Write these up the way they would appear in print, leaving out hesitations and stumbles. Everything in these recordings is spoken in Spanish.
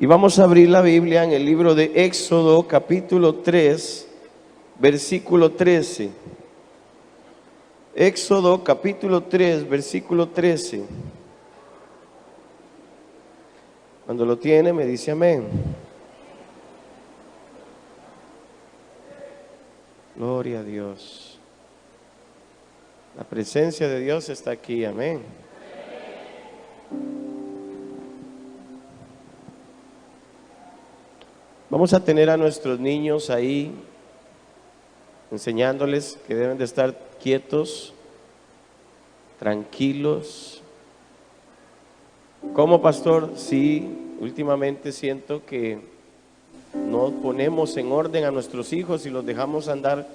Y vamos a abrir la Biblia en el libro de Éxodo, capítulo 3, versículo 13. Éxodo, capítulo 3, versículo 13. Cuando lo tiene, me dice amén. Gloria a Dios. La presencia de Dios está aquí, amén. Vamos a tener a nuestros niños ahí, enseñándoles que deben de estar quietos, tranquilos. Como pastor, sí, últimamente siento que no ponemos en orden a nuestros hijos y los dejamos andar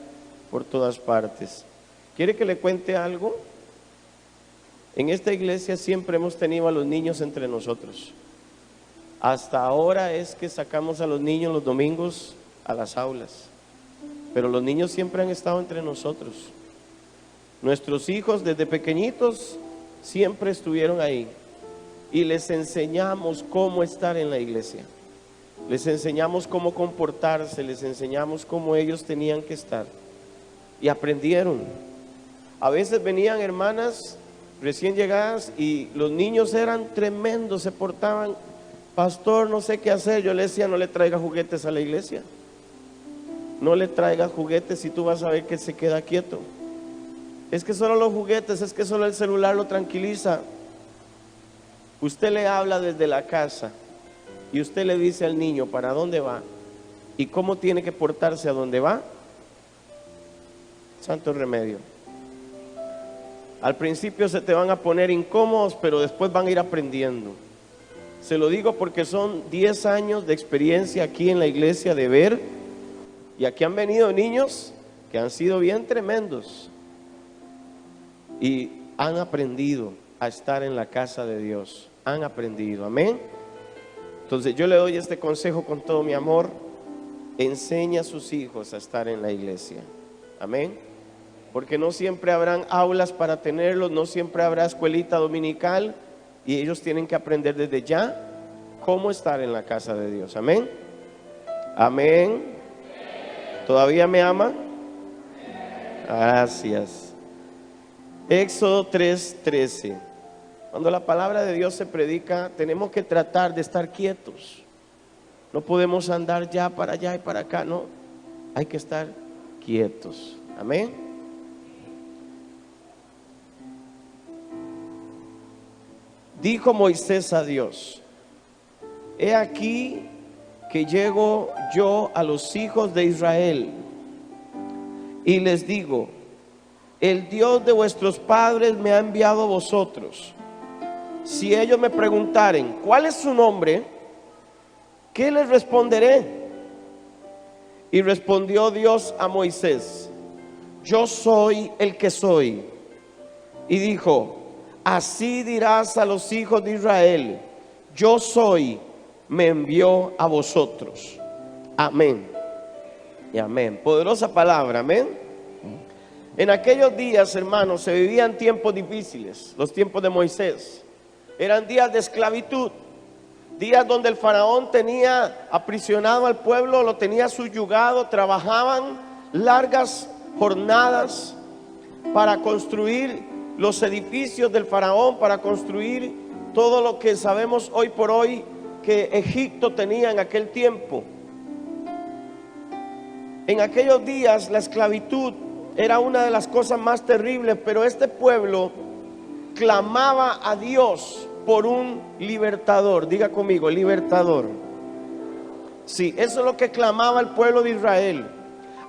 por todas partes. ¿Quiere que le cuente algo? En esta iglesia siempre hemos tenido a los niños entre nosotros. Hasta ahora es que sacamos a los niños los domingos a las aulas, pero los niños siempre han estado entre nosotros. Nuestros hijos desde pequeñitos siempre estuvieron ahí y les enseñamos cómo estar en la iglesia. Les enseñamos cómo comportarse, les enseñamos cómo ellos tenían que estar y aprendieron. A veces venían hermanas recién llegadas y los niños eran tremendos, se portaban. Pastor, no sé qué hacer. Yo le decía, no le traiga juguetes a la iglesia. No le traiga juguetes y tú vas a ver que se queda quieto. Es que solo los juguetes, es que solo el celular lo tranquiliza. Usted le habla desde la casa y usted le dice al niño para dónde va y cómo tiene que portarse a dónde va. Santo remedio. Al principio se te van a poner incómodos, pero después van a ir aprendiendo. Se lo digo porque son 10 años de experiencia aquí en la iglesia de ver, y aquí han venido niños que han sido bien tremendos y han aprendido a estar en la casa de Dios, han aprendido, amén. Entonces yo le doy este consejo con todo mi amor: enseña a sus hijos a estar en la iglesia, amén. Porque no siempre habrán aulas para tenerlos, no siempre habrá escuelita dominical, y ellos tienen que aprender desde ya cómo estar en la casa de Dios. Amén. Amén. ¿Todavía me ama? Gracias. Éxodo 3:13. Cuando la palabra de Dios se predica, tenemos que tratar de estar quietos. No podemos andar ya para allá y para acá, no. Hay que estar quietos. Amén. Dijo Moisés a Dios: he aquí que llego yo a los hijos de Israel y les digo: el Dios de vuestros padres me ha enviado a vosotros. Si ellos me preguntaren ¿cuál es su nombre?, ¿qué les responderé? Y respondió Dios a Moisés: yo soy el que soy. Y dijo: así dirás a los hijos de Israel: yo soy, me envió a vosotros. Amén y amén. Poderosa palabra, amén. En aquellos días, hermanos, se vivían tiempos difíciles. Los tiempos de Moisés eran días de esclavitud, días donde el faraón tenía aprisionado al pueblo, lo tenía subyugado. Trabajaban largas jornadas para construir los edificios del faraón, para construir todo lo que sabemos hoy por hoy que Egipto tenía en aquel tiempo. En aquellos días la esclavitud era una de las cosas más terribles, pero este pueblo clamaba a Dios por un libertador. Diga conmigo, libertador. Sí, eso es lo que clamaba el pueblo de Israel.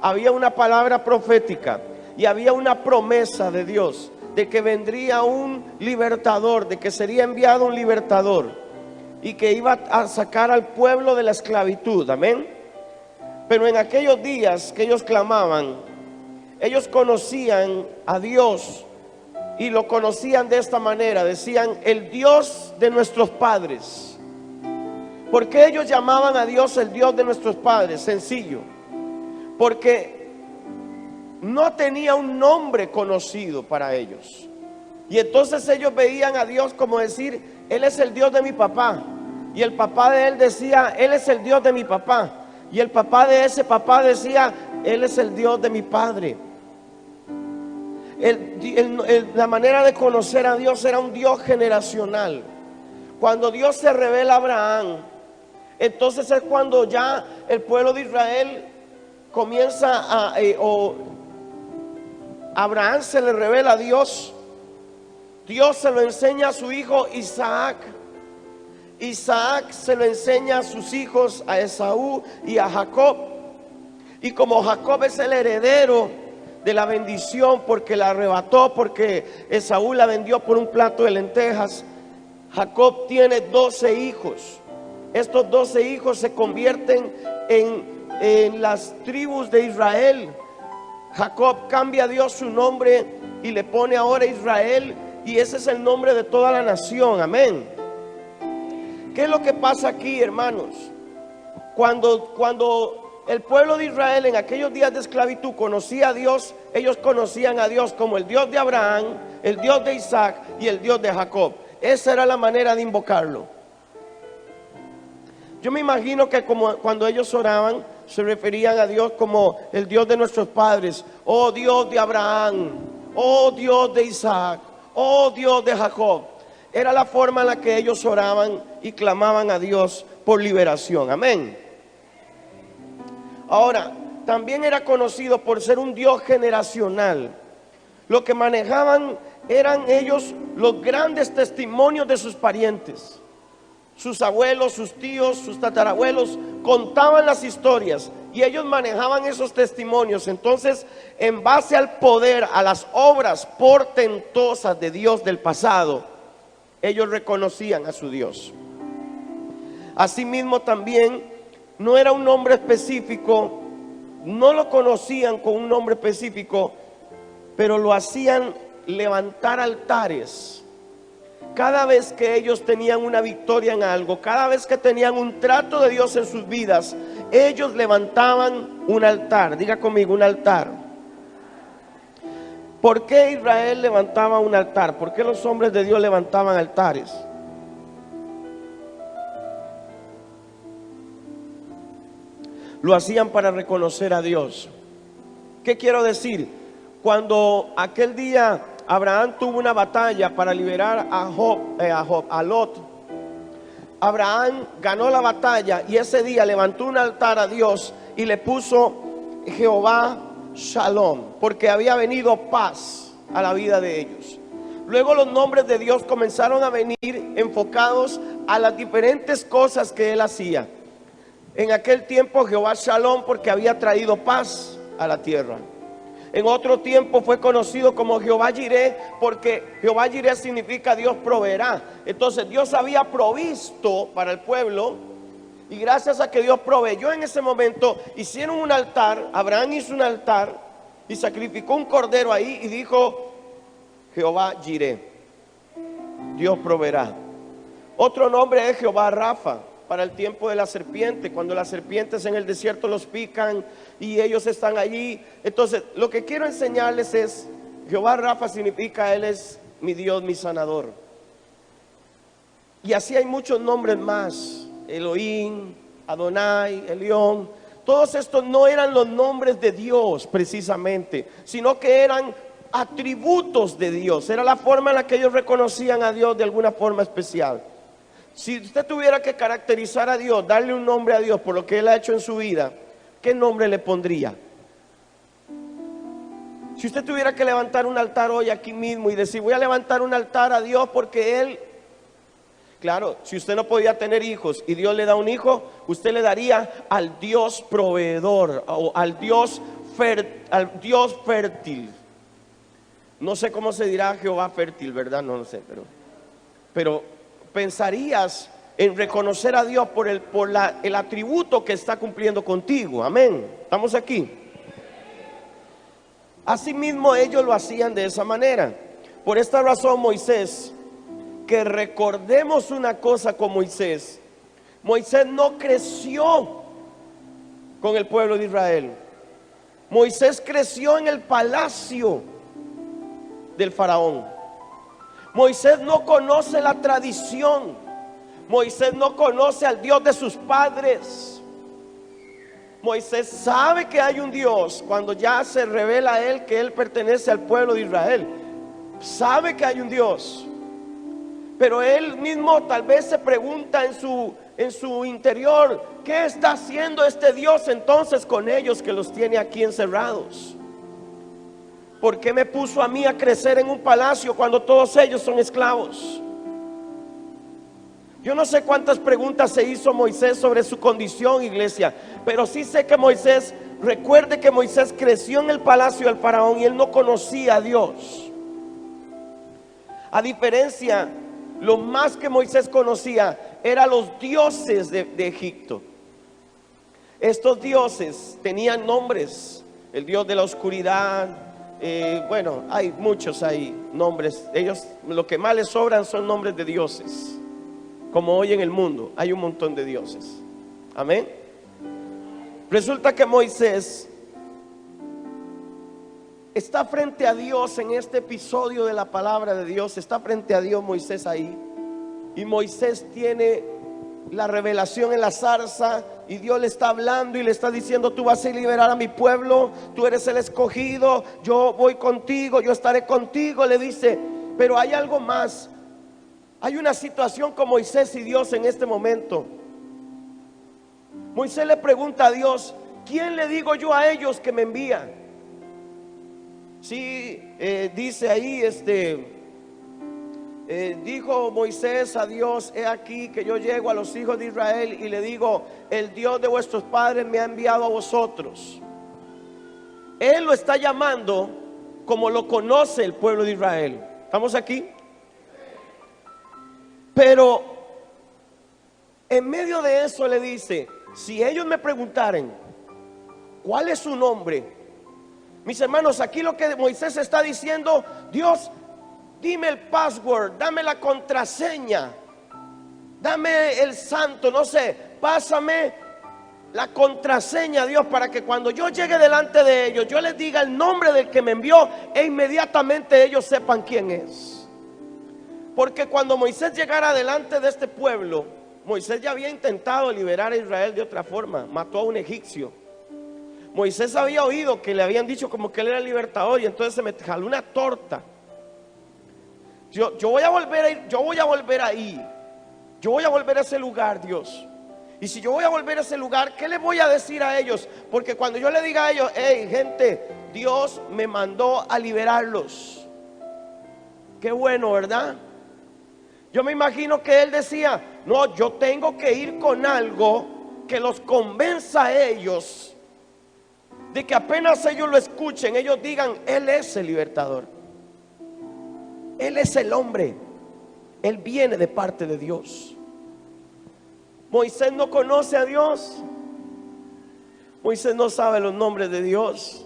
Había una palabra profética y había una promesa de Dios de que vendría un libertador, de que sería enviado un libertador y que iba a sacar al pueblo de la esclavitud, amén. Pero en aquellos días que ellos clamaban, ellos conocían a Dios y lo conocían de esta manera: decían, el Dios de nuestros padres. ¿Por qué ellos llamaban a Dios el Dios de nuestros padres? Sencillo, porque no tenía un nombre conocido para ellos. Y entonces ellos veían a Dios como decir: Él es el Dios de mi papá, Y el papá de él decía, Él es el Dios de mi papá. Y el papá de ese papá decía, Él es el Dios de mi padre. La manera de conocer a Dios era un Dios generacional. Cuando Dios se revela a Abraham, entonces es cuando ya el pueblo de Israel comienza Abraham se le revela a Dios. Dios se lo enseña a su hijo Isaac. Isaac se lo enseña a sus hijos, a Esaú y a Jacob. Y como Jacob es el heredero de la bendición, porque la arrebató, porque Esaú la vendió por un plato de lentejas, Jacob tiene 12 hijos. Estos 12 hijos se convierten en las tribus de Israel. Jacob cambia a Dios su nombre y le pone ahora Israel, y ese es el nombre de toda la nación. Amén. ¿Qué es lo que pasa aquí, hermanos? Cuando el pueblo de Israel en aquellos días de esclavitud conocía a Dios, ellos conocían a Dios como el Dios de Abraham, el Dios de Isaac y el Dios de Jacob. Esa era la manera de invocarlo. Yo me imagino que como cuando ellos oraban, se referían a Dios como el Dios de nuestros padres. Oh Dios de Abraham, oh Dios de Isaac, oh Dios de Jacob. Era la forma en la que ellos oraban y clamaban a Dios por liberación. Amén. Ahora, también era conocido por ser un Dios generacional. Lo que manejaban eran ellos los grandes testimonios de sus parientes. Sus abuelos, sus tíos, sus tatarabuelos contaban las historias y ellos manejaban esos testimonios. Entonces, en base al poder, a las obras portentosas de Dios del pasado, ellos reconocían a su Dios. Asimismo también no era un nombre específico, no lo conocían con un nombre específico, pero lo hacían levantar altares. Cada vez que ellos tenían una victoria en algo, cada vez que tenían un trato de Dios en sus vidas, ellos levantaban un altar. Diga conmigo, un altar. ¿Por qué Israel levantaba un altar? ¿Por qué los hombres de Dios levantaban altares? Lo hacían para reconocer a Dios. ¿Qué quiero decir? Cuando aquel día Abraham tuvo una batalla para liberar a Lot, Abraham ganó la batalla y ese día levantó un altar a Dios y le puso Jehová Shalom, porque había venido paz a la vida de ellos. Luego los nombres de Dios comenzaron a venir enfocados a las diferentes cosas que él hacía. En aquel tiempo Jehová Shalom, porque había traído paz a la tierra. En otro tiempo fue conocido como Jehová Jireh, porque Jehová Jireh significa Dios proveerá. Entonces Dios había provisto para el pueblo, y gracias a que Dios proveyó en ese momento, hicieron un altar. Abraham hizo un altar y sacrificó un cordero ahí y dijo: Jehová Jireh, Dios proveerá. Otro nombre es Jehová Rafa, para el tiempo de la serpiente, cuando las serpientes en el desierto los pican y ellos están allí. Entonces, lo que quiero enseñarles es, Jehová Rafa significa Él es mi Dios, mi sanador. Y así hay muchos nombres más: Elohim, Adonai, Elión. Todos estos no eran los nombres de Dios precisamente, sino que eran atributos de Dios. Era la forma en la que ellos reconocían a Dios de alguna forma especial. Si usted tuviera que caracterizar a Dios, darle un nombre a Dios por lo que Él ha hecho en su vida, ¿qué nombre le pondría? Si usted tuviera que levantar un altar hoy aquí mismo y decir: voy a levantar un altar a Dios porque Él... Claro, si usted no podía tener hijos y Dios le da un hijo, usted le daría al Dios proveedor o al Dios fértil. No sé cómo se dirá Jehová fértil, ¿verdad? No lo sé, pero pensarías en reconocer a Dios por el atributo que está cumpliendo contigo. Amén. ¿Estamos aquí? Asimismo ellos lo hacían de esa manera. Por esta razón Moisés, que recordemos una cosa con Moisés. Moisés no creció con el pueblo de Israel. Moisés creció en el palacio del faraón. Moisés no conoce la tradición. Moisés no conoce al Dios de sus padres. Moisés sabe que hay un Dios cuando ya se revela a él que él pertenece al pueblo de Israel. Sabe que hay un Dios, pero él mismo tal vez se pregunta en su interior: ¿qué está haciendo este Dios entonces con ellos que los tiene aquí encerrados? ¿Por qué me puso a mí a crecer en un palacio cuando todos ellos son esclavos? Yo no sé cuántas preguntas se hizo Moisés sobre su condición, iglesia, pero sí sé que Moisés, recuerde que Moisés creció en el palacio del faraón y él no conocía a Dios. A diferencia, lo más que Moisés conocía eran los dioses de Egipto. Estos dioses tenían nombres: el dios de la oscuridad, bueno, hay muchos nombres. Ellos, lo que más les sobran son nombres de dioses. Como hoy en el mundo hay un montón de dioses. Amén. Resulta que Moisés está frente a Dios en este episodio de la palabra de Dios. Está frente a Dios Moisés ahí. Y Moisés tiene la revelación en la zarza. Y Dios le está hablando y le está diciendo: tú vas a liberar a mi pueblo, tú eres el escogido, yo voy contigo, yo estaré contigo. Le dice, pero hay algo más. Hay una situación con Moisés y Dios en este momento. Moisés le pregunta a Dios: ¿quién le digo yo a ellos que me envía? Sí, dice ahí, dijo Moisés a Dios: he aquí que yo llego a los hijos de Israel y le digo: el Dios de vuestros padres me ha enviado a vosotros. Él lo está llamando como lo conoce el pueblo de Israel. ¿Estamos aquí? Pero en medio de eso le dice: si ellos me preguntaren ¿cuál es su nombre? Mis hermanos, aquí lo que Moisés está diciendo: Dios, dime el password, dame la contraseña, dame el santo, no sé, pásame la contraseña, Dios, para que cuando yo llegue delante de ellos, yo les diga el nombre del que me envió e inmediatamente ellos sepan quién es. Porque cuando Moisés llegara delante de este pueblo, Moisés ya había intentado liberar a Israel de otra forma. Mató a un egipcio. Moisés había oído que le habían dicho como que él era el libertador, y entonces se me jaló una torta. Yo voy a volver a ir, yo voy a volver ahí. Yo voy a volver a ese lugar, Dios. Y si yo voy a volver a ese lugar, ¿qué les voy a decir a ellos? Porque cuando yo le diga a ellos: hey, gente, Dios me mandó a liberarlos. Qué bueno, ¿verdad? Yo me imagino que él decía: no, yo tengo que ir con algo que los convenza a ellos de que apenas ellos lo escuchen, ellos digan: él es el libertador, él es el hombre, él viene de parte de Dios. Moisés no conoce a Dios. Moisés no sabe los nombres de Dios.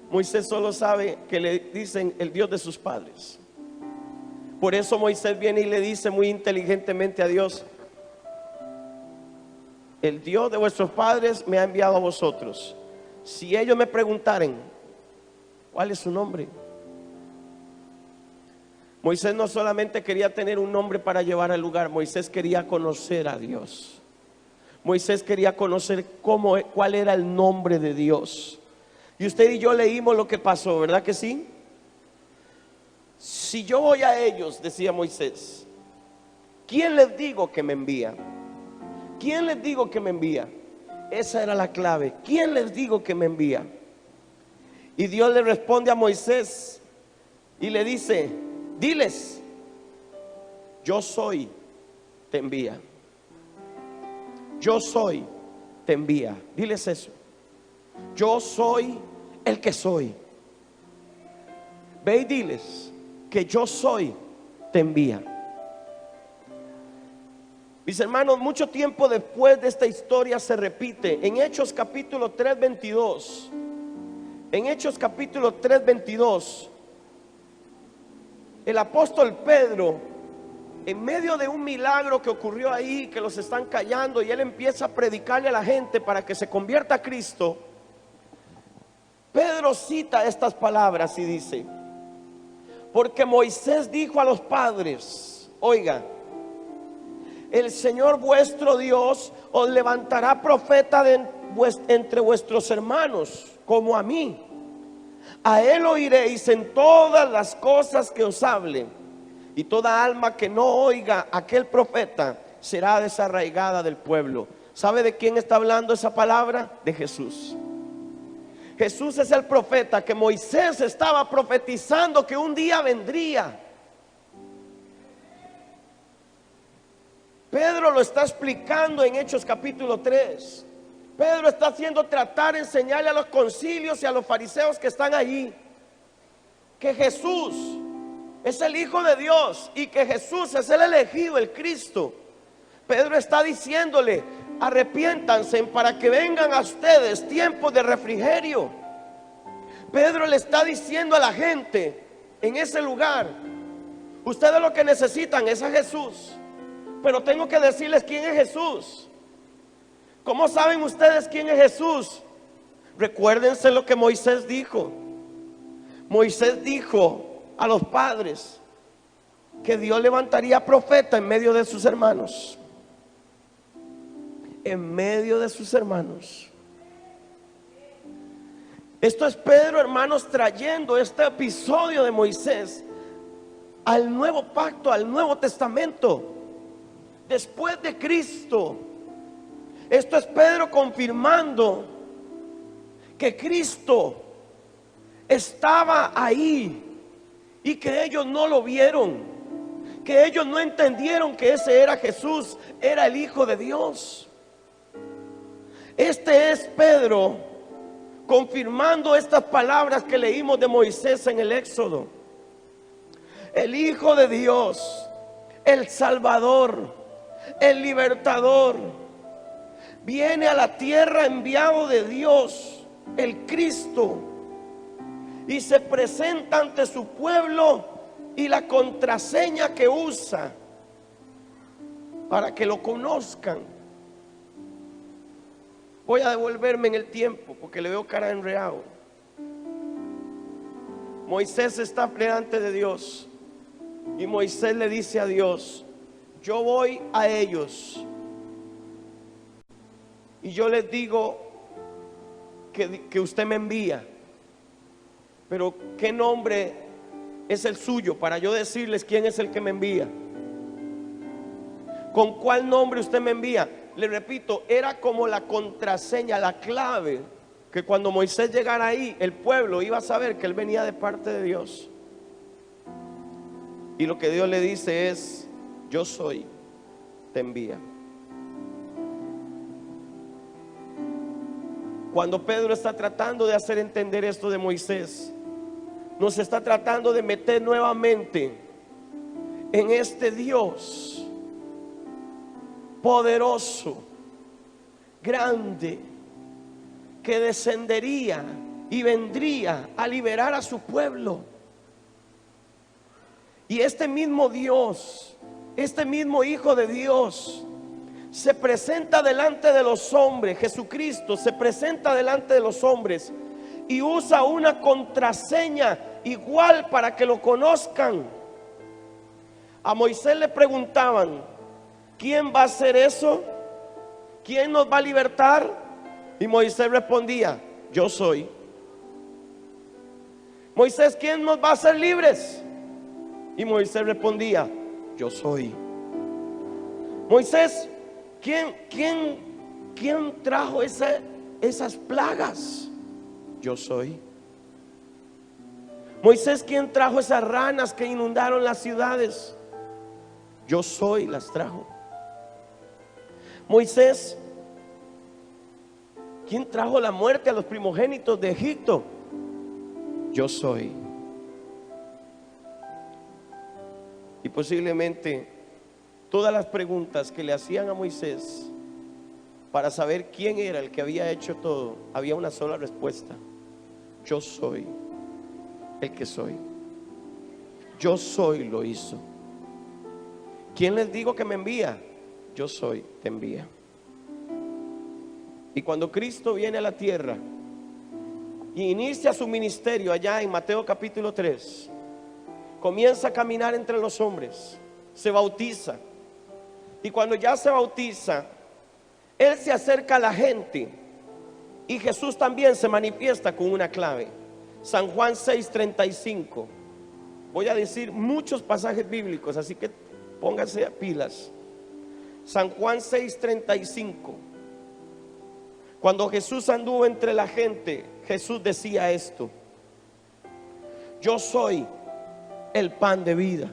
Moisés solo sabe que le dicen el Dios de sus padres. Por eso Moisés viene y le dice muy inteligentemente a Dios: el Dios de vuestros padres me ha enviado a vosotros. Si ellos me preguntaren ¿cuál es su nombre? Moisés no solamente quería tener un nombre para llevar al lugar. Moisés quería conocer a Dios. Moisés quería conocer cuál era el nombre de Dios. Y usted y yo leímos lo que pasó, ¿verdad que sí? Si yo voy a ellos, decía Moisés, ¿quién les digo que me envía? ¿Quién les digo que me envía? Esa era la clave. ¿Quién les digo que me envía? Y Dios le responde a Moisés y le dice: diles, yo soy, te envía. Yo soy, te envía. Diles eso. Yo soy el que soy. Ve y diles que yo soy, te envía. Mis hermanos, mucho tiempo después de esta historia se repite en Hechos capítulo 3:22. En Hechos capítulo 3:22, el apóstol Pedro, en medio de un milagro que ocurrió ahí, que los están callando, y él empieza a predicarle a la gente para que se convierta a Cristo, Pedro cita estas palabras y dice: porque Moisés dijo a los padres, oiga, el Señor vuestro Dios os levantará profeta entre vuestros hermanos, como a mí. A él oiréis en todas las cosas que os hable, y toda alma que no oiga a aquel profeta será desarraigada del pueblo. ¿Sabe de quién está hablando esa palabra? De Jesús. Jesús es el profeta que Moisés estaba profetizando que un día vendría. Pedro lo está explicando en Hechos capítulo 3. Pedro está haciendo enseñarle a los concilios y a los fariseos que están allí que Jesús es el Hijo de Dios y que Jesús es el elegido, el Cristo. Pedro está diciéndole: arrepiéntanse para que vengan a ustedes tiempos de refrigerio. Pedro le está diciendo a la gente en ese lugar: ustedes lo que necesitan es a Jesús. Pero tengo que decirles quién es Jesús. ¿Cómo saben ustedes quién es Jesús? Recuérdense lo que Moisés dijo. Moisés dijo a los padres que Dios levantaría profeta en medio de sus hermanos. En medio de sus hermanos. Esto es Pedro, hermanos, trayendo este episodio de Moisés al nuevo pacto, al Nuevo Testamento, después de Cristo. Esto es Pedro confirmando que Cristo estaba ahí y que ellos no lo vieron, que ellos no entendieron que ese era Jesús, era el Hijo de Dios. Este es Pedro confirmando estas palabras que leímos de Moisés en el Éxodo. El Hijo de Dios, el Salvador, el Libertador, viene a la tierra enviado de Dios, el Cristo, y se presenta ante su pueblo, y la contraseña que usa para que lo conozcan. Voy a devolverme en el tiempo porque le veo cara enredado. Moisés está delante de Dios y Moisés le dice a Dios: yo voy a ellos y yo les digo que usted me envía, pero ¿qué nombre es el suyo para yo decirles quién es el que me envía? ¿Con cuál nombre usted me envía? Le repito, era como la contraseña, la clave, que cuando Moisés llegara ahí, el pueblo iba a saber que él venía de parte de Dios. Y lo que Dios le dice es: yo soy, te envía. Cuando Pedro está tratando de hacer entender esto de Moisés, nos está tratando de meter nuevamente en este Dios poderoso, grande, que descendería y vendría a liberar a su pueblo. Y este mismo Dios, este mismo Hijo de Dios, se presenta delante de los hombres. Jesucristo se presenta delante de los hombres y usa una contraseña igual para que lo conozcan. A Moisés le preguntaban: ¿quién va a hacer eso? ¿Quién nos va a libertar? Y Moisés respondía: yo soy. Moisés, ¿quién nos va a hacer libres? Y Moisés respondía: yo soy. Moisés, ¿quién trajo esas plagas? Yo soy. Moisés, ¿quién trajo esas ranas que inundaron las ciudades? Yo soy, las trajo. Moisés, ¿quién trajo la muerte a los primogénitos de Egipto? Yo soy. Y posiblemente todas las preguntas que le hacían a Moisés para saber quién era el que había hecho todo, había una sola respuesta: yo soy el que soy. Yo soy lo hizo. ¿Quién les digo que me envía? Yo soy, te envía. Y cuando Cristo viene a la tierra y inicia su ministerio allá en Mateo capítulo 3, comienza a caminar entre los hombres, se bautiza Y cuando ya se bautiza, Él se acerca a la gente y Jesús también se manifiesta con una clave. San Juan 6:35. Voy a decir muchos pasajes bíblicos, así que pónganse a pilas. San Juan 6:35. Cuando Jesús anduvo entre la gente, Jesús decía esto: yo soy el pan de vida.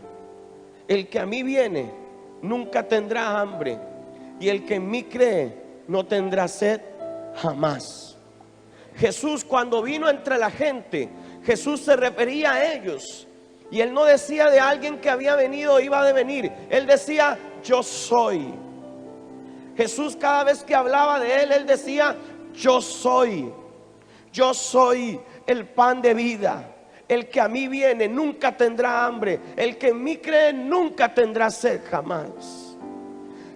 El que a mí viene nunca tendrá hambre, y el que en mí cree no tendrá sed jamás. Jesús, cuando vino entre la gente, Jesús se refería a ellos, y Él no decía de alguien que había venido o iba a venir. Él decía: yo soy. Jesús, cada vez que hablaba de Él, Él decía: yo soy el pan de vida. El que a mí viene nunca tendrá hambre, el que en mí cree nunca tendrá sed jamás.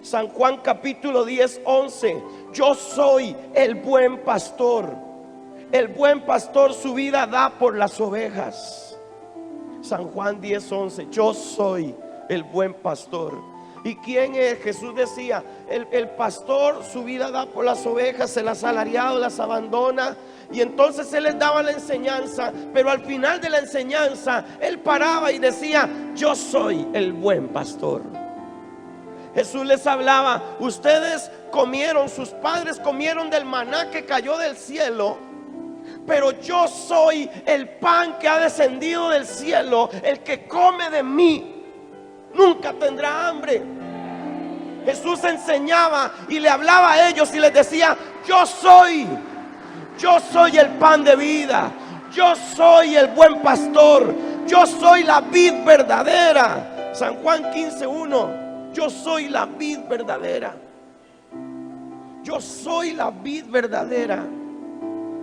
San Juan capítulo 10:11. Yo soy el buen pastor. El buen pastor su vida da por las ovejas. San Juan 10:11. Yo soy el buen pastor. ¿Y quién es? Jesús decía: el pastor su vida da por las ovejas, el asalariado las abandona. Y entonces Él les daba la enseñanza, pero al final de la enseñanza Él paraba y decía: yo soy el buen pastor. Jesús les hablaba: ustedes comieron, sus padres comieron del maná que cayó del cielo, pero yo soy el pan que ha descendido del cielo. El que come de mí nunca tendrá hambre. Jesús enseñaba y le hablaba a ellos y les decía: yo soy el pan de vida. Yo soy el buen pastor. Yo soy la vid verdadera. San Juan 15:1. Yo soy la vid verdadera. Yo soy la vid verdadera.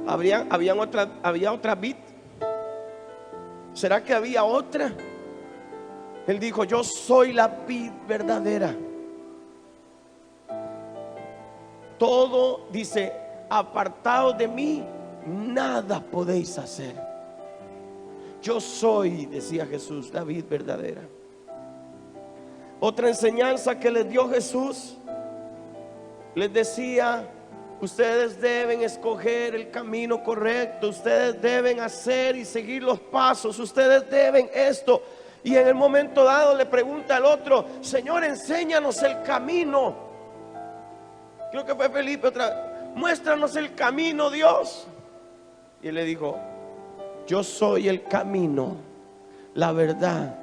¿Había otra vid? ¿Será que había otra? Él dijo: yo soy la vid verdadera. Todo, dice, apartados de mí, nada podéis hacer. Yo soy, decía Jesús, la vid verdadera. Otra enseñanza que les dio Jesús, les decía: ustedes deben escoger el camino correcto, ustedes deben hacer y seguir los pasos, ustedes deben esto. Y en el momento dado le pregunta al otro: Señor, enséñanos el camino. Creo que fue Felipe otra vez. Muéstranos el camino, Dios. Y él le dijo: yo soy el camino, la verdad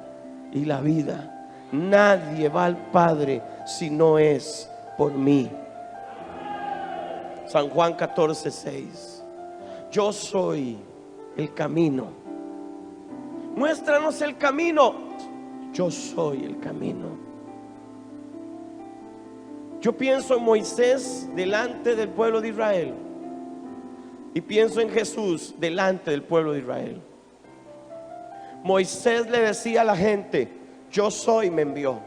y la vida. Nadie va al Padre si no es por mí. San Juan 14:6. Yo soy el camino. Muéstranos el camino. Yo soy el camino. Yo pienso en Moisés delante del pueblo de Israel y pienso en Jesús delante del pueblo de Israel. Moisés le decía a la gente: yo soy, me envió.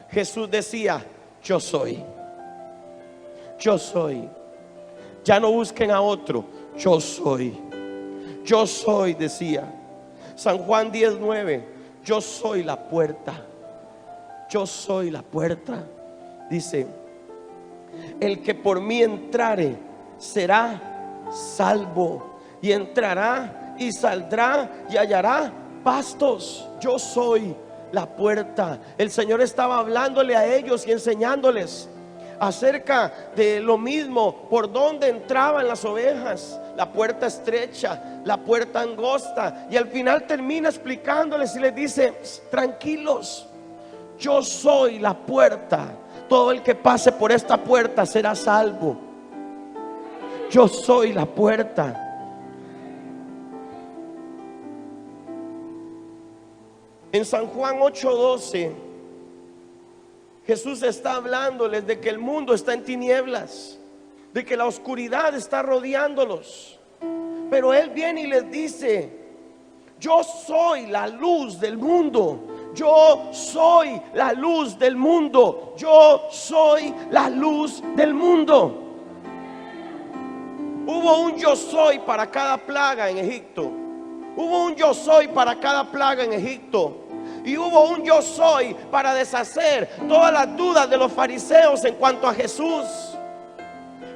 Jesús decía: yo soy. Yo soy. Ya no busquen a otro. Yo soy. Yo soy, decía. San Juan 10:9. Yo soy la puerta. Yo soy la puerta. Dice: el que por mí entrare será salvo, y entrará y saldrá y hallará pastos. Yo soy la puerta. El Señor estaba hablándole a ellos y enseñándoles acerca de lo mismo, por donde entraban las ovejas, la puerta estrecha, la puerta angosta, y al final termina explicándoles y les dice: tranquilos, yo soy la puerta. Todo el que pase por esta puerta será salvo. Yo soy la puerta. En San Juan 8:12, Jesús está hablándoles de que el mundo está en tinieblas, de que la oscuridad está rodeándolos. Pero Él viene y les dice: yo soy la luz del mundo. Yo soy la luz del mundo. Yo soy la luz del mundo. Hubo un yo soy para cada plaga en Egipto. Hubo un yo soy para cada plaga en Egipto. Y hubo un yo soy para deshacer todas las dudas de los fariseos en cuanto a Jesús.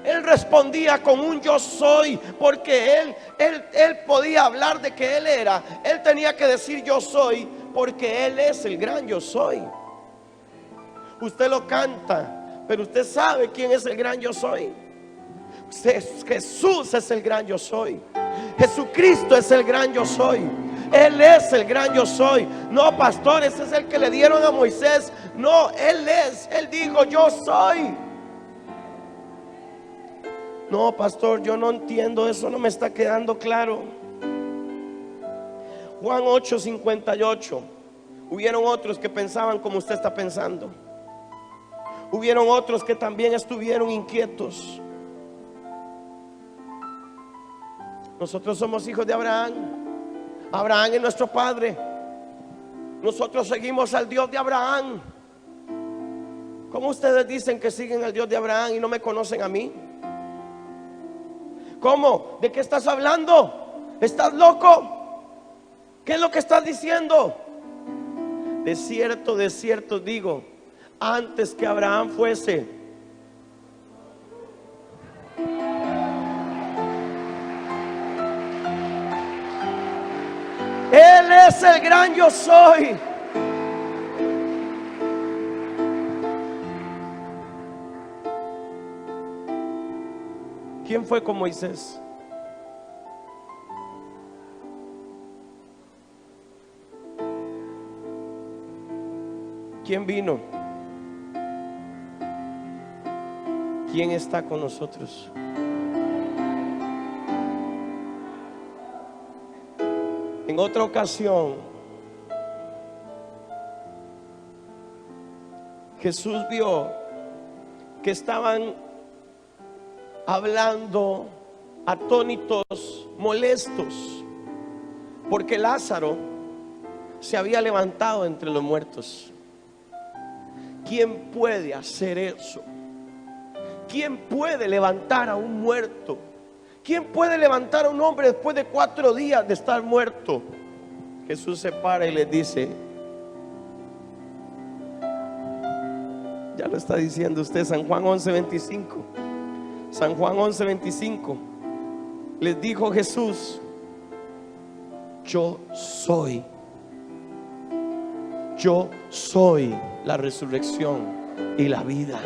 Él respondía con un yo soy, porque él podía hablar de que Él era. Él tenía que decir yo soy, porque Él es el gran yo soy. Usted lo canta, pero usted sabe quién es el gran yo soy. Jesús es el gran yo soy. Jesucristo es el gran yo soy. Él es el gran yo soy. No, pastor, ese es el que le dieron a Moisés. No, Él es. Él dijo yo soy. No, pastor, yo no entiendo, eso no me está quedando claro. Juan 8:58. Hubieron otros que pensaban como usted está pensando. Hubieron otros que también estuvieron inquietos. Nosotros somos hijos de Abraham. Abraham es nuestro padre. Nosotros seguimos al Dios de Abraham. ¿Cómo ustedes dicen que siguen al Dios de Abraham y no me conocen a mí? ¿Cómo? ¿De qué estás hablando? ¿Estás loco? ¿Qué es lo que estás diciendo? De cierto digo, antes que Abraham fuese, Él es el gran yo soy. ¿Quién fue con Moisés? ¿Quién vino? ¿Quién está con nosotros? En otra ocasión, Jesús vio que estaban hablando atónitos, molestos, porque Lázaro se había levantado entre los muertos. ¿Quién puede hacer eso? ¿Quién puede levantar a un muerto? ¿Quién puede levantar a un hombre después de 4 días de estar muerto? Jesús se para y les dice, ya lo está diciendo usted, San Juan 11:25. San Juan 11:25. Les dijo Jesús, yo soy la resurrección y la vida.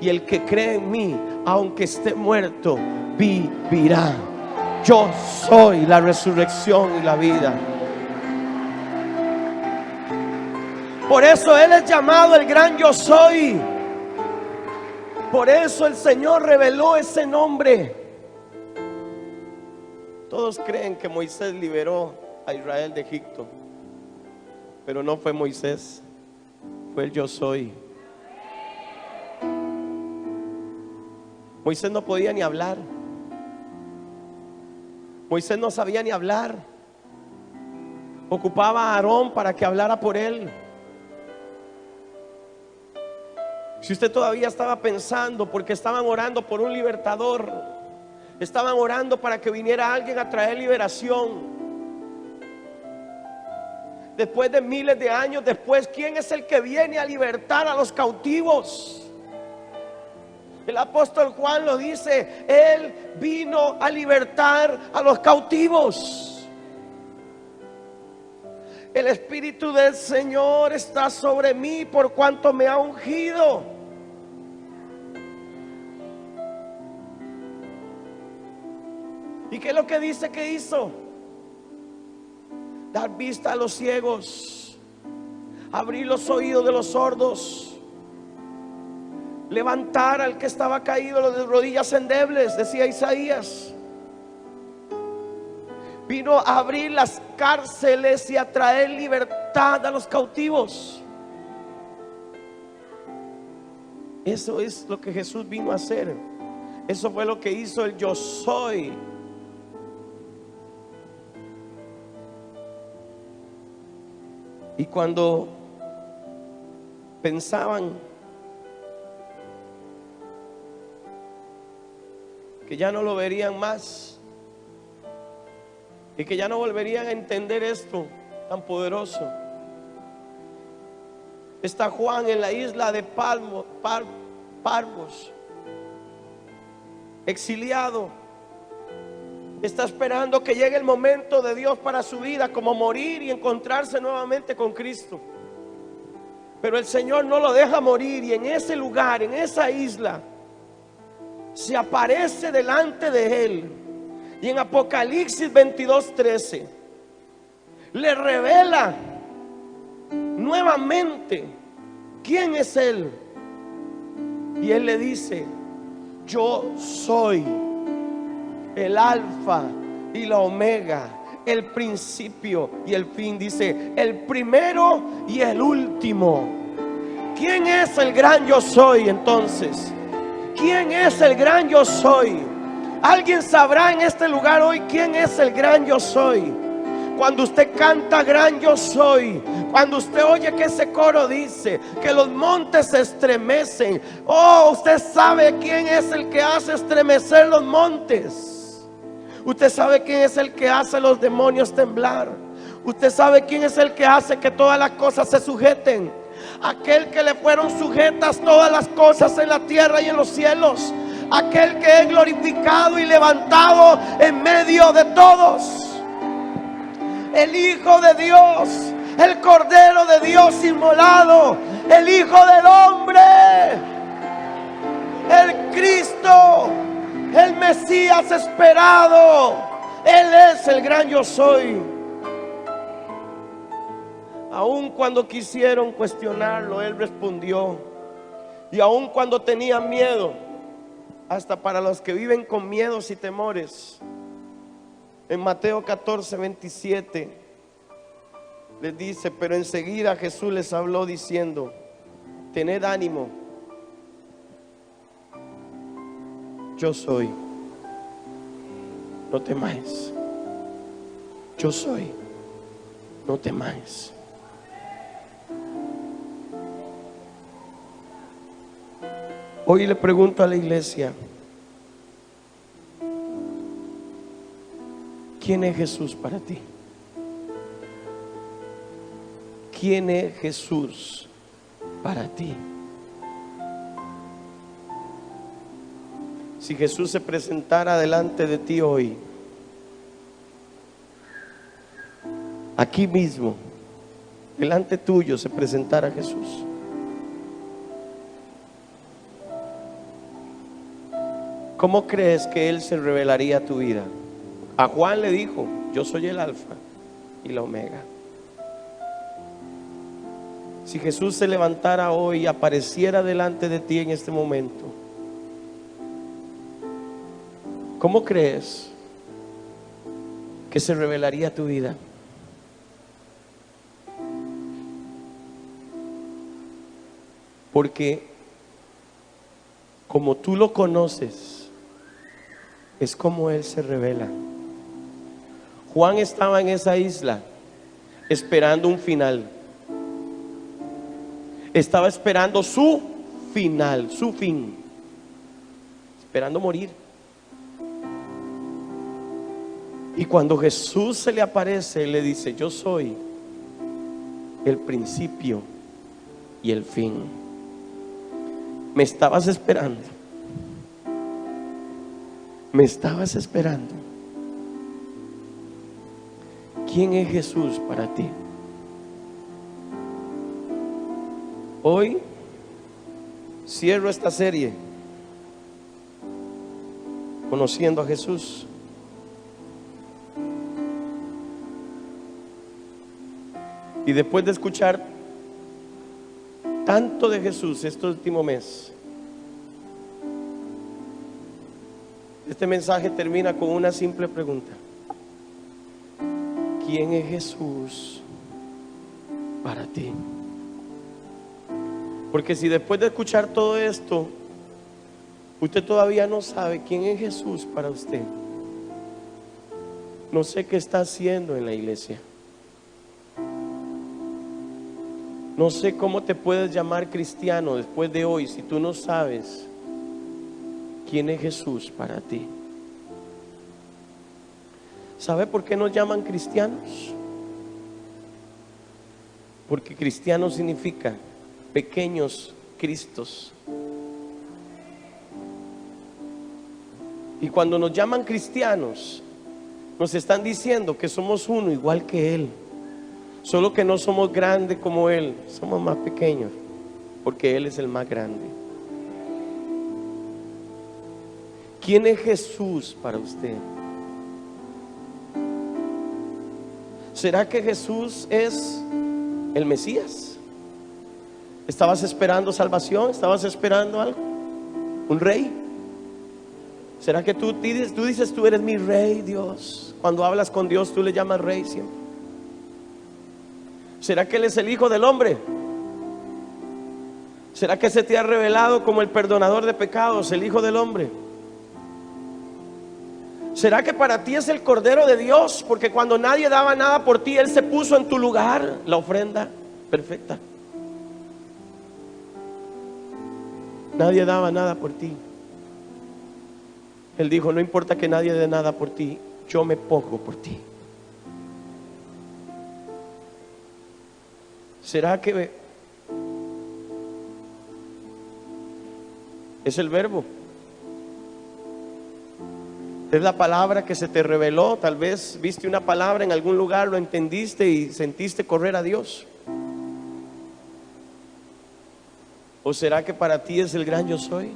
Y el que cree en mí, aunque esté muerto, vivirá. Yo soy la resurrección y la vida. Por eso Él es llamado el gran yo soy. Por eso el Señor reveló ese nombre. Todos creen que Moisés liberó a Israel de Egipto, pero no fue Moisés, fue el yo soy. Moisés no podía ni hablar. Moisés no sabía ni hablar. Ocupaba a Aarón para que hablara por él. Si usted todavía estaba pensando, porque estaban orando por un libertador, estaban orando para que viniera alguien a traer liberación. Después de miles de años después, ¿quién es el que viene a libertar a los cautivos? El apóstol Juan lo dice, Él vino a libertar a los cautivos. El Espíritu del Señor está sobre mí por cuanto me ha ungido. ¿Y qué es lo que dice que hizo? Dar vista a los ciegos, abrir los oídos de los sordos, levantar al que estaba caído de rodillas endebles, decía Isaías. Vino a abrir las cárceles y a traer libertad a los cautivos. Eso es lo que Jesús vino a hacer. Eso fue lo que hizo el yo soy. Y cuando pensaban que ya no lo verían más y que ya no volverían a entender esto tan poderoso, Está Juan en la isla de Patmos, exiliado. Está esperando que llegue el momento de Dios para su vida, como morir y encontrarse nuevamente con Cristo. Pero el Señor no lo deja morir, y en ese lugar, en esa isla, se aparece delante de él. Y en Apocalipsis 22:13 le revela nuevamente quién es él. Y él le dice: yo soy el alfa y la omega, el principio y el fin. Dice: el primero y el último. ¿Quién es el gran yo soy entonces? ¿Quién es el gran yo soy? ¿Alguien sabrá en este lugar hoy quién es el gran yo soy? Cuando usted canta gran yo soy, cuando usted oye que ese coro dice que los montes se estremecen, oh, usted sabe quién es el que hace estremecer los montes. Usted sabe quién es el que hace los demonios temblar. Usted sabe quién es el que hace que todas las cosas se sujeten. Aquel que le fueron sujetas todas las cosas en la tierra y en los cielos. Aquel que es glorificado y levantado en medio de todos. El Hijo de Dios, el Cordero de Dios inmolado, el Hijo del Hombre, el Cristo, el Mesías esperado. Él es el gran yo soy. Aun cuando quisieron cuestionarlo, Él respondió. Y aun cuando tenían miedo, hasta para los que viven con miedos y temores, en Mateo 14:27 les dice: pero enseguida Jesús les habló diciendo: tened ánimo, yo soy, no temáis. Yo soy, no temáis. Hoy le pregunto a la iglesia: ¿quién es Jesús para ti? ¿Quién es Jesús para ti? Si Jesús se presentara delante de ti hoy, aquí mismo, delante tuyo se presentara Jesús, ¿cómo crees que Él se revelaría a tu vida? A Juan le dijo: yo soy el alfa y la omega. Si Jesús se levantara hoy y apareciera delante de ti en este momento, ¿cómo crees que se revelaría a tu vida? Porque como tú lo conoces, es como Él se revela. Juan estaba en esa isla esperando un final. Estaba esperando su final, su fin. Esperando morir. Y cuando Jesús se le aparece, le dice: yo soy el principio y el fin. Me estabas esperando. Me estabas esperando. ¿Quién es Jesús para ti? Hoy cierro esta serie conociendo a Jesús. Y después de escuchar tanto de Jesús este último mes, este mensaje termina con una simple pregunta: ¿quién es Jesús para ti? Porque si después de escuchar todo esto usted todavía no sabe quién es Jesús para usted, no sé qué está haciendo en la iglesia. No sé cómo te puedes llamar cristiano después de hoy si tú no sabes quién es Jesús para ti. ¿Sabe por qué nos llaman cristianos? Porque cristiano significa pequeños Cristos. Y cuando nos llaman cristianos, nos están diciendo que somos uno igual que Él, solo que no somos grandes como Él, somos más pequeños, porque Él es el más grande. ¿Quién es Jesús para usted? ¿Será que Jesús es el Mesías? ¿Estabas esperando salvación? ¿Estabas esperando algo? ¿Un rey? ¿Será que tú dices tú eres mi rey, Dios? Cuando hablas con Dios tú le llamas rey siempre. ¿Será que Él es el Hijo del Hombre? ¿Será que se te ha revelado como el perdonador de pecados, el Hijo del Hombre? ¿Será que para ti es el Cordero de Dios? Porque cuando nadie daba nada por ti, Él se puso en tu lugar, la ofrenda perfecta. Nadie daba nada por ti. Él dijo, no importa que nadie dé nada por ti, yo me pongo por ti. ¿Será que es el Verbo? Es la palabra que se te reveló. Tal vez viste una palabra en algún lugar, lo entendiste y sentiste correr a Dios. ¿O será que para ti es el gran yo soy?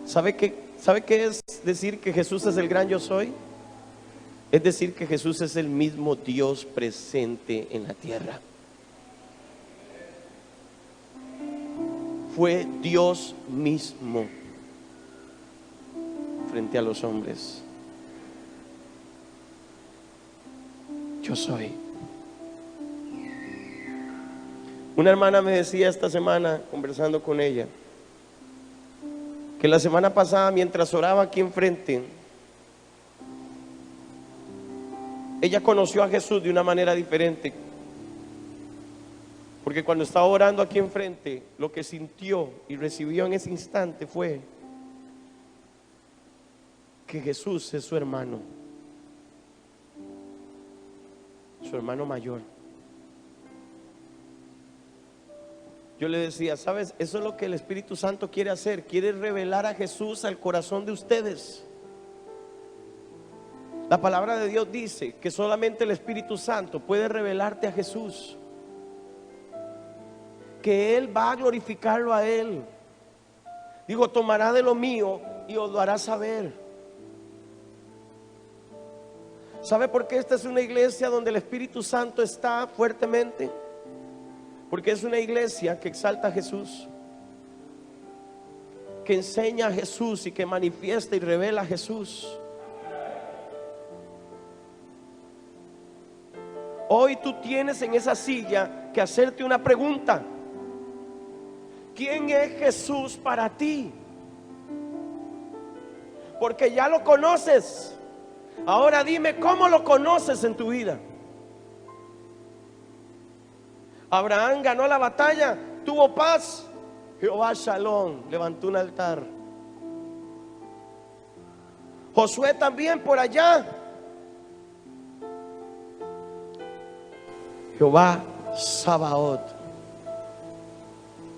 ¿Sabe qué es decir que Jesús es el gran yo soy? Es decir que Jesús es el mismo Dios presente en la tierra. Fue Dios mismo frente a los hombres. Yo soy. Una hermana me decía esta semana, conversando con ella, que la semana pasada mientras oraba aquí enfrente, ella conoció a Jesús de una manera diferente. Porque cuando estaba orando aquí enfrente, lo que sintió y recibió en ese instante fue que Jesús es su hermano mayor. Yo le decía, ¿sabes? Eso es lo que el Espíritu Santo quiere hacer. Quiere revelar a Jesús al corazón de ustedes. La palabra de Dios dice que solamente el Espíritu Santo puede revelarte a Jesús, que Él va a glorificarlo a Él. Digo, tomará de lo mío y os lo hará saber. ¿Sabe por qué esta es una iglesia donde el Espíritu Santo está fuertemente? Porque es una iglesia que exalta a Jesús, que enseña a Jesús y que manifiesta y revela a Jesús. Hoy tú tienes en esa silla que hacerte una pregunta: ¿quién es Jesús para ti? Porque ya lo conoces. Ahora dime, ¿cómo lo conoces en tu vida? Abraham ganó la batalla, tuvo paz. Jehová Shalom levantó un altar. Josué también por allá. Jehová Sabaoth,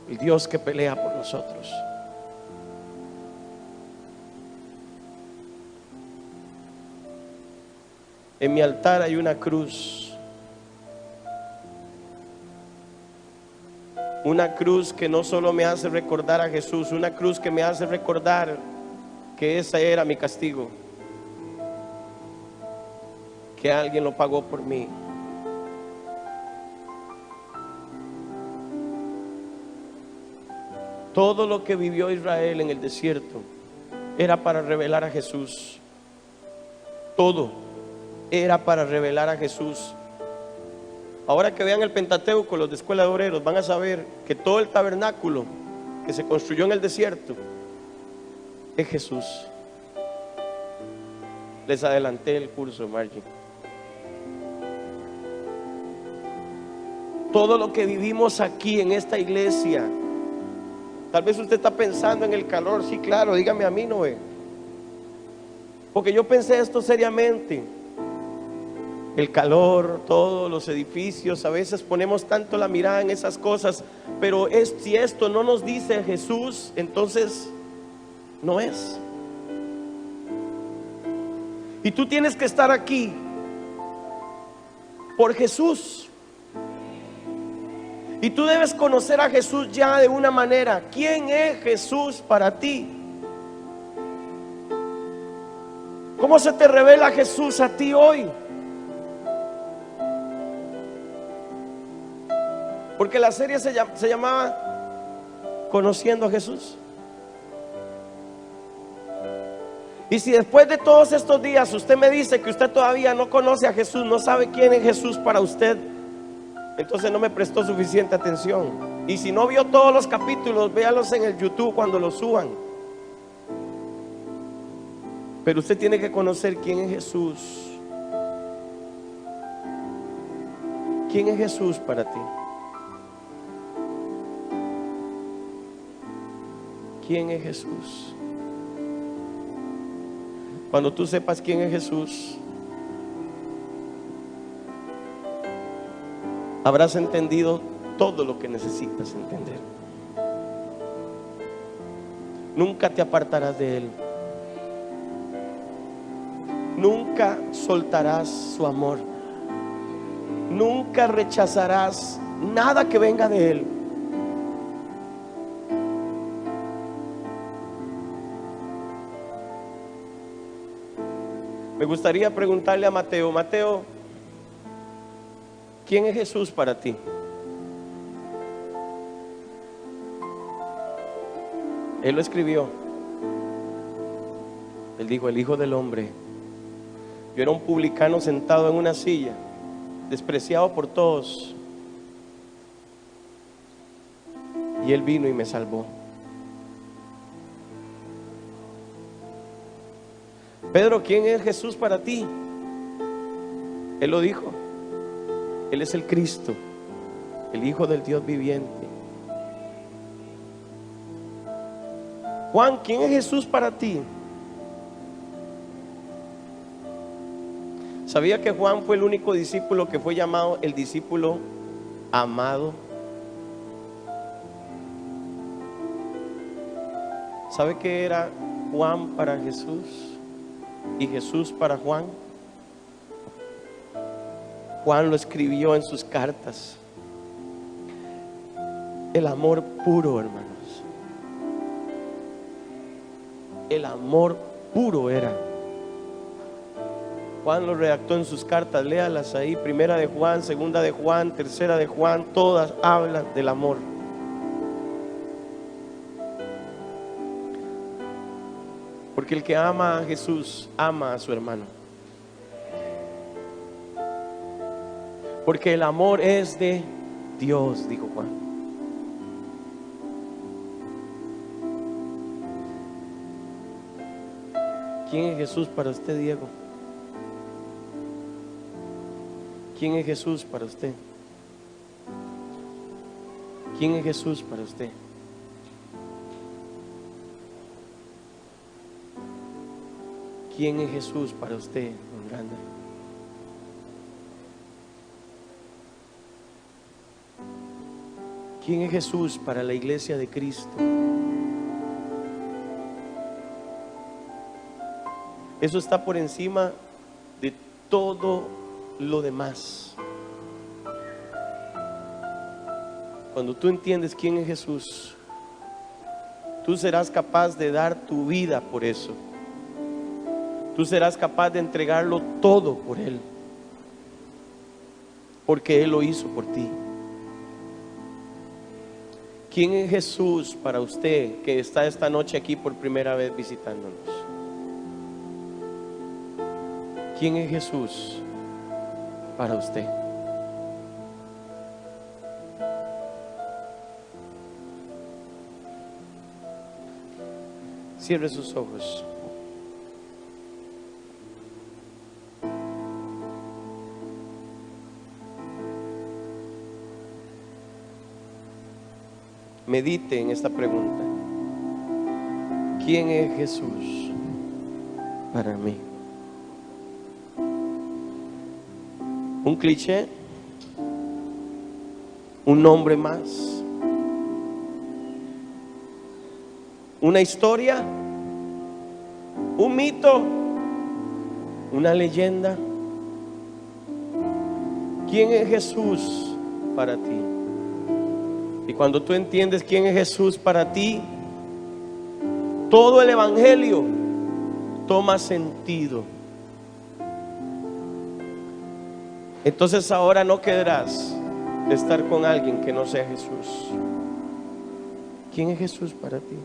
el Dios que pelea por nosotros. En mi altar hay una cruz. Una cruz que no solo me hace recordar a Jesús, una cruz que me hace recordar que ese era mi castigo, que alguien lo pagó por mí. Todo lo que vivió Israel en el desierto era para revelar a Jesús. Todo era para revelar a Jesús. Ahora que vean el Pentateuco, los de Escuela de Obreros van a saber que todo el tabernáculo que se construyó en el desierto es Jesús. Les adelanté el curso, Margie. Todo lo que vivimos aquí en esta iglesia, tal vez usted está pensando en el calor. Sí, claro, dígame a mí, no ve. Porque yo pensé esto seriamente. el calor, todos los edificios. A veces ponemos tanto la mirada en esas cosas, pero si esto no nos dice Jesús, entonces no es. Y tú tienes que estar aquí por Jesús. Y tú debes conocer a Jesús ya de una manera. ¿Quién es Jesús para ti? ¿Cómo se te revela Jesús a ti hoy? Porque la serie se llamaba Conociendo a Jesús. Y si después de todos estos días usted me dice que usted todavía no conoce a Jesús, no sabe quién es Jesús para usted, entonces no me prestó suficiente atención. Y si no vio todos los capítulos, véalos en el YouTube cuando los suban. Pero usted tiene que conocer quién es Jesús. ¿Quién es Jesús para ti? ¿Quién es Jesús? Cuando tú sepas quién es Jesús, habrás entendido todo lo que necesitas entender. Nunca te apartarás de Él. Nunca soltarás su amor. Nunca rechazarás nada que venga de Él. Me gustaría preguntarle a Mateo: Mateo, ¿quién es Jesús para ti? Él lo escribió. Él dijo: el Hijo del Hombre. Yo era un publicano sentado en una silla, despreciado por todos, y Él vino y me salvó. Pedro, ¿quién es Jesús para ti? Él lo dijo. Él es el Cristo, el Hijo del Dios viviente. Juan, ¿quién es Jesús para ti? ¿Sabía que Juan fue el único discípulo que fue llamado el discípulo amado? ¿Sabe qué era Juan para Jesús y Jesús para Juan? Juan lo escribió en sus cartas. El amor puro, hermanos. El amor puro era. Juan lo redactó en sus cartas. Léalas ahí: primera de Juan, segunda de Juan, tercera de Juan. Todas hablan del amor. Porque el que ama a Jesús ama a su hermano. Porque el amor es de Dios, dijo Juan. ¿Quién es Jesús para usted, Diego? ¿Quién es Jesús para usted? ¿Quién es Jesús para usted? ¿Quién es Jesús para usted, don Randall? ¿Quién es Jesús para la iglesia de Cristo? Eso está por encima de todo lo demás. Cuando tú entiendes quién es Jesús, tú serás capaz de dar tu vida por eso. Tú serás capaz de entregarlo todo por Él, porque Él lo hizo por ti. ¿Quién es Jesús para usted que está esta noche aquí por primera vez visitándonos? ¿Quién es Jesús para usted? Cierre sus ojos. Medite en esta pregunta: ¿quién es Jesús para mí? un cliché, un nombre más, una historia, un mito, una leyenda. ¿Quién es Jesús para ti? Y cuando tú entiendes quién es Jesús para ti, todo el evangelio toma sentido. Entonces ahora no querrás estar con alguien que no sea Jesús. ¿Quién es Jesús para ti?